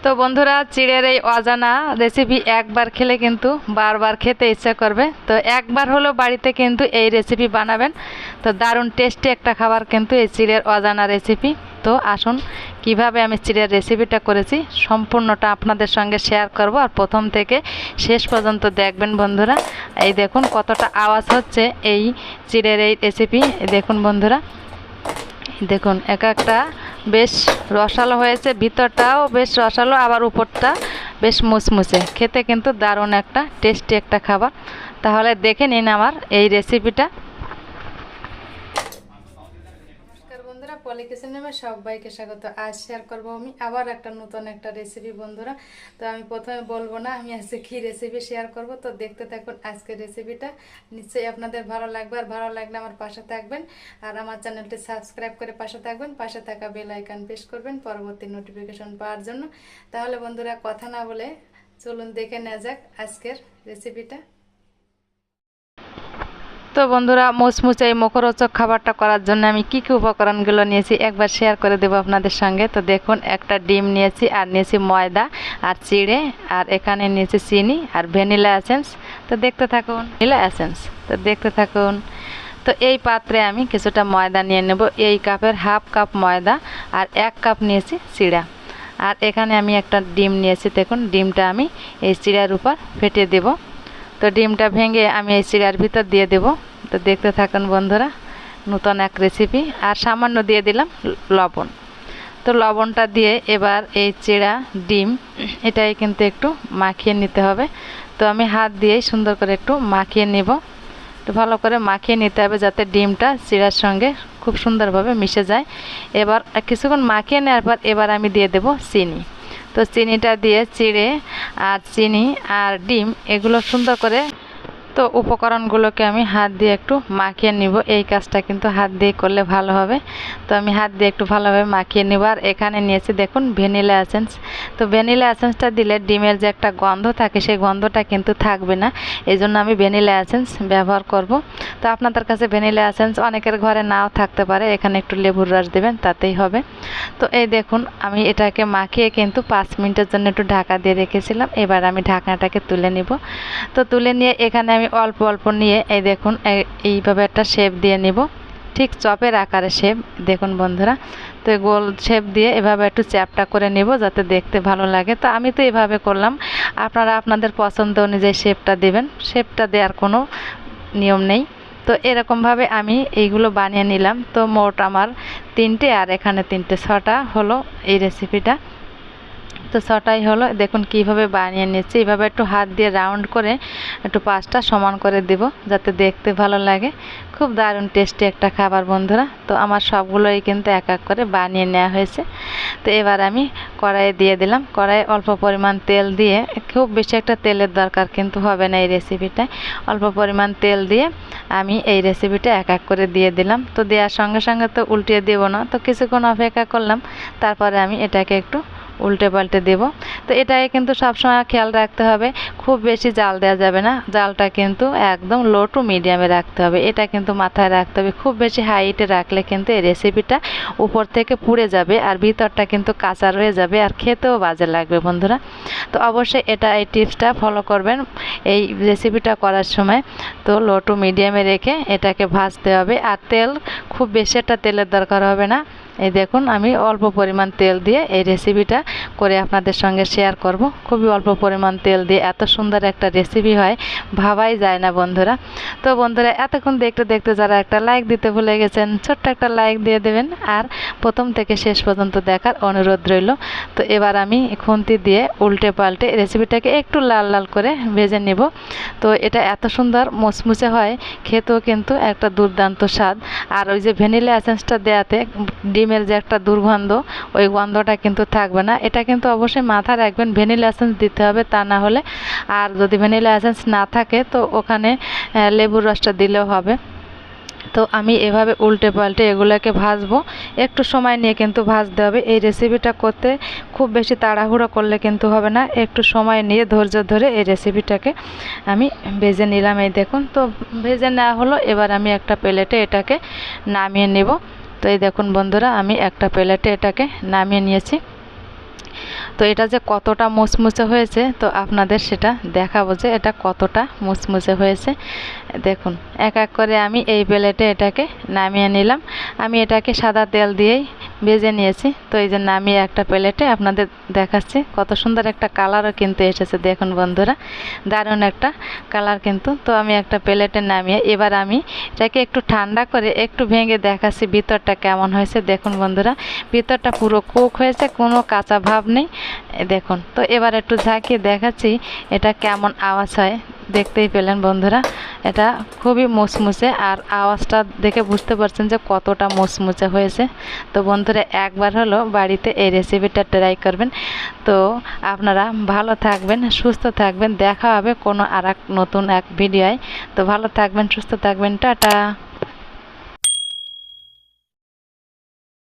তো বন্ধুরা, চিড়ের এই অজানা রেসিপি একবার খেলে কিন্তু বারবার খেতে ইচ্ছা করবে। তো একবার হলো বাড়িতে কিন্তু এই রেসিপি বানাবেন। তো দারুণ টেস্টি একটা খাবার কিন্তু এই চিড়ের অজানা রেসিপি। তো আসুন কিভাবে আমি চিড়ের রেসিপিটা করেছি সম্পূর্ণটা আপনাদের সঙ্গে শেয়ার করব, আর প্রথম থেকে শেষ পর্যন্ত দেখবেন বন্ধুরা। এই দেখুন কতটা আওয়াজ হচ্ছে এই চিড়ের এই রেসিপি। দেখুন বন্ধুরা, দেখুন এক একটা বেশ রসালো হয়েছে, ভিতরটাও বেশ রসালো, আবার উপরটা বেশ মুচমুচে, খেতে কিন্তু দারুণ একটা টেস্টি একটা খাবার। তাহলে দেখে নিন আমার এই রেসিপিটা। বন্ধুরা, পলি কিচেনে সবাইকে স্বাগত। আজ শেয়ার করবো আমি আবার একটা নতুন একটা রেসিপি বন্ধুরা। তো আমি প্রথমে বলবো না আমি আজকে কী রেসিপি শেয়ার করব। তো দেখতে থাকুন আজকের রেসিপিটা, নিশ্চয়ই আপনাদের ভালো লাগবে। আর ভালো লাগলে আমার পাশে থাকবেন, আর আমার চ্যানেলটি সাবস্ক্রাইব করে পাশে থাকবেন। পাশে থাকা বেল আইকন প্রেস করবেন পরবর্তী নোটিফিকেশন পাওয়ার জন্য। তাহলে বন্ধুরা কথা না বলে চলুন দেখে নেওয়া যাক আজকের রেসিপিটা। তো বন্ধুরা, মুচমুচে এই মুখরোচক খাবারটা করার জন্য আমি কি কি উপকরণগুলো নিয়েছি একবার শেয়ার করে দেবো আপনাদের সঙ্গে। তো দেখুন, একটা ডিম নিয়েছি, আর নিয়েছি ময়দা আর চিড়ে, আর এখানে নিয়েছি চিনি আর ভ্যানিলা এসেন্স। তো দেখতে থাকুন, ভ্যানিলা এসেন্স। তো দেখতে থাকুন। তো এই পাত্রে আমি কিছুটা ময়দা নিয়ে নেব। এই কাপের হাফ কাপ ময়দা, আর 1 কাপ নিয়েছি চিড়া। আর এখানে আমি একটা ডিম নিয়েছি। দেখুন, ডিমটা আমি এই চিড়ার উপর ফেটিয়ে দেব। তো ডিমটা ভেঙে আমি এই চিড়ার ভিতর দিয়ে দেব। তো দেখতে থাকুন বন্ধুরা, নতুন এক রেসিপি। আর সামান্য দিয়ে দিলাম লবণ। তো লবণটা দিয়ে এবার এই চিড়া ডিম এটাই কিন্তু একটু মাখিয়ে নিতে হবে। তো আমি হাত দিয়েই সুন্দর করে একটু মাখিয়ে নেব। তো ভালো করে মাখিয়ে নিতে হবে যাতে ডিমটা চিড়ার সঙ্গে খুব সুন্দরভাবে মিশে যায়। এবার কিছুক্ষণ মাখিয়ে নেওয়ার পর এবার আমি দিয়ে দেব চিনি। তো চিনিটা দিয়ে চিড়ে আর চিনি আর ডিম এগুলো সুন্দর করে, তো উপকরণগুলোকে আমি হাত দিয়ে একটু মাখিয়ে নিব। এই কাজটা কিন্তু হাত দিয়ে করলে ভালো হবে। তো আমি হাত দিয়ে একটু ভালোভাবে মাখিয়ে নেব। আর এখানে নিয়েছি দেখুন ভ্যানিলা এসেন্স। তো ভ্যানিলা এসেন্সটা দিলে ডিমের যে একটা গন্ধ থাকে সেই গন্ধটা কিন্তু থাকবে না, এই জন্য আমি ভ্যানিলা এসেন্স ব্যবহার করব। তো আপনাদের কাছে ভ্যানিলা এসেন্স অনেকের ঘরে নাও থাকতে পারে, এখানে একটু লেবুর রস দেবেন তাতেই হবে। তো এই দেখুন, আমি এটাকে মাখিয়ে কিন্তু 5 মিনিটের জন্য একটু ঢাকা দিয়ে রেখেছিলাম। এবার আমি ঢাকনাটাকে তুলে নিব। তো তুলে নিয়ে এখানে আমি অল্প অল্প নিয়ে এই দেখুন এইভাবে একটা শেপ দিয়ে নিব, ঠিক চপের আকারে শেপ। দেখুন বন্ধুরা, তো গোল শেপ দিয়ে এভাবে একটু চ্যাপটা করে নেব যাতে দেখতে ভালো লাগে। তো আমি তো এভাবে করলাম, আপনারা আপনাদের পছন্দ অনুযায়ী শেপটা দেবেন, শেপটা দেওয়ার কোনো নিয়ম নেই। তো এরকমভাবে আমি এইগুলো বানিয়ে নিলাম। তো মোট আমার 3টে, আর এখানে 3টে, 6টা হলো এই রেসিপিটা। তো 6টাই হলো। দেখুন কিভাবে বানিয়ে নিচ্ছি, এইভাবে একটু হাত দিয়ে রাউন্ড করে একটু 5টা সমান করে দেব যাতে দেখতে ভালো লাগে। খুব দারুণ টেস্টি একটা খাবার বন্ধুরা। তো আমার সবগুলোই কিন্তু এক এক করে বানিয়ে নেওয়া হয়েছে। তো এবার আমি কড়াইয়ে দিয়ে দিলাম। কড়াইয়ে অল্প পরিমাণ তেল দিয়ে, খুব বেশি একটা তেলের দরকার কিন্তু হবে না এই রেসিপিটায়। অল্প পরিমাণ তেল দিয়ে আমি এই রেসিপিটা এক এক করে দিয়ে দিলাম। তো দেওয়ার সঙ্গে সঙ্গে তো উল্টিয়ে দেবো না, তো কিছুক্ষণ অপেক্ষা করলাম, তারপরে আমি এটাকে একটু উল্টে পাল্টে দেব। তো এটাকে কিন্তু সবসময় খেয়াল রাখতে হবে, খুব বেশি জাল দেওয়া যাবে না, জালটা কিন্তু একদম লো টু মিডিয়ামে রাখতে হবে, এটা কিন্তু মাথায় রাখতে হবে। খুব বেশি হাইটে রাখলে কিন্তু এই রেসিপিটা উপর থেকে পুড়ে যাবে, আর ভিতরটা কিন্তু কাঁচা রয়ে যাবে, আর খেতেও বাজে লাগবে বন্ধুরা। তো অবশ্যই এই টিপসটা ফলো করবেন এই রেসিপিটা করার সময়। তো লো টু মিডিয়ামে রেখে এটাকে ভাজতে হবে। আর তেল খুব বেশি একটা তেলের দরকার হবে না। এই দেখুন, আমি অল্প পরিমাণ তেল দিয়ে এই রেসিপিটা করে আপনাদের সঙ্গে শেয়ার করব। খুবই অল্প পরিমাণ তেল দিয়ে এত সুন্দর একটা রেসিপি হয় ভাবাই যায় না বন্ধুরা। তো বন্ধুরা, এতক্ষণ দেখতে দেখতে যারা একটা লাইক দিতে ভুলে গেছেন, ছোট্ট একটা লাইক দিয়ে দেবেন, আর প্রথম থেকে শেষ পর্যন্ত দেখার অনুরোধ রইল। তো এবার আমি খুন্তি দিয়ে উল্টে পাল্টে রেসিপিটাকে একটু লাল লাল করে ভেজে নেব। তো এটা এত সুন্দর মুচমুচে হয়, খেতেও কিন্তু একটা দুর্দান্ত স্বাদ। আর ওই যে ভ্যানিলা এসেন্সটা দেওয়াতে ডিমের যে একটা দুর্গন্ধ, ওই গন্ধটা কিন্তু থাকবে না। এটা কিন্তু অবশ্যই মাথায় রাখবেন, ভ্যানিলা এসেন্স দিতে হবে, তা না হলে, আর যদি ভ্যানিলা এসেন্স না থাকে তো ওখানে লেবুর রসটা দিলেও হবে। তো আমি এভাবে উল্টে পাল্টে এগুলোকে ভাজবো, একটু সময় নিয়ে কিন্তু ভাজতে হবে। এই রেসিপিটা করতে খুব বেশি তাড়াহুড়ো করলে কিন্তু হবে না, একটু সময় নিয়ে ধৈর্য ধরে এই রেসিপিটাকে আমি ভেজে নিলাম। এই দেখুন, তো ভেজে নেওয়া হলো। এবার আমি একটা প্লেটে এটাকে নামিয়ে নেব। তো এই দেখুন বন্ধুরা, আমি একটা প্লেটে এটাকে নামিয়ে নিয়েছি। তো এটা যে কতটা মুচমুচে হয়েছে তো আপনাদের সেটা দেখাবো যে এটা কতটা মুচমুচে হয়েছে। দেখুন এক এক করে আমি এই প্লেটে এটাকে নামিয়ে নিলাম। আমি এটাকে সাদা তেল দিয়েই ভেজে নিয়েছি। তো এই যে নামিয়ে একটা প্লেটে আপনাদের দেখাচ্ছি, কত সুন্দর একটা কালারও কিন্তু এসেছে। দেখুন বন্ধুরা, দারুণ একটা কালার কিন্তু। তো আমি একটা প্লেটে নামিয়ে এবার আমি এটাকে একটু ঠান্ডা করে একটু ভেঙে দেখাচ্ছি ভিতরটা কেমন হয়েছে। দেখুন বন্ধুরা, ভিতরটা পুরো কুক হয়েছে, কোনো কাঁচা ভাব নেই। দেখুন, তো এবার একটু ঝাঁকিয়ে দেখাচ্ছি এটা কেমন আওয়াজ হয়। দেখতেই পেলেন বন্ধুরা, এটা খুবই মুচমুচে, আর আওয়াজটা দেখে বুঝতে পারছেন যে কতটা মুচমুচে হয়েছে। তো বন্ধুরা একবার হলো বাড়িতে এই রেসিপিটা ট্রাই করবেন। তো আপনারা ভালো থাকবেন, সুস্থ থাকবেন। দেখা হবে কোনো আর এক নতুন এক ভিডিওয়। তো ভালো থাকবেন, সুস্থ থাকবেন, টাটা।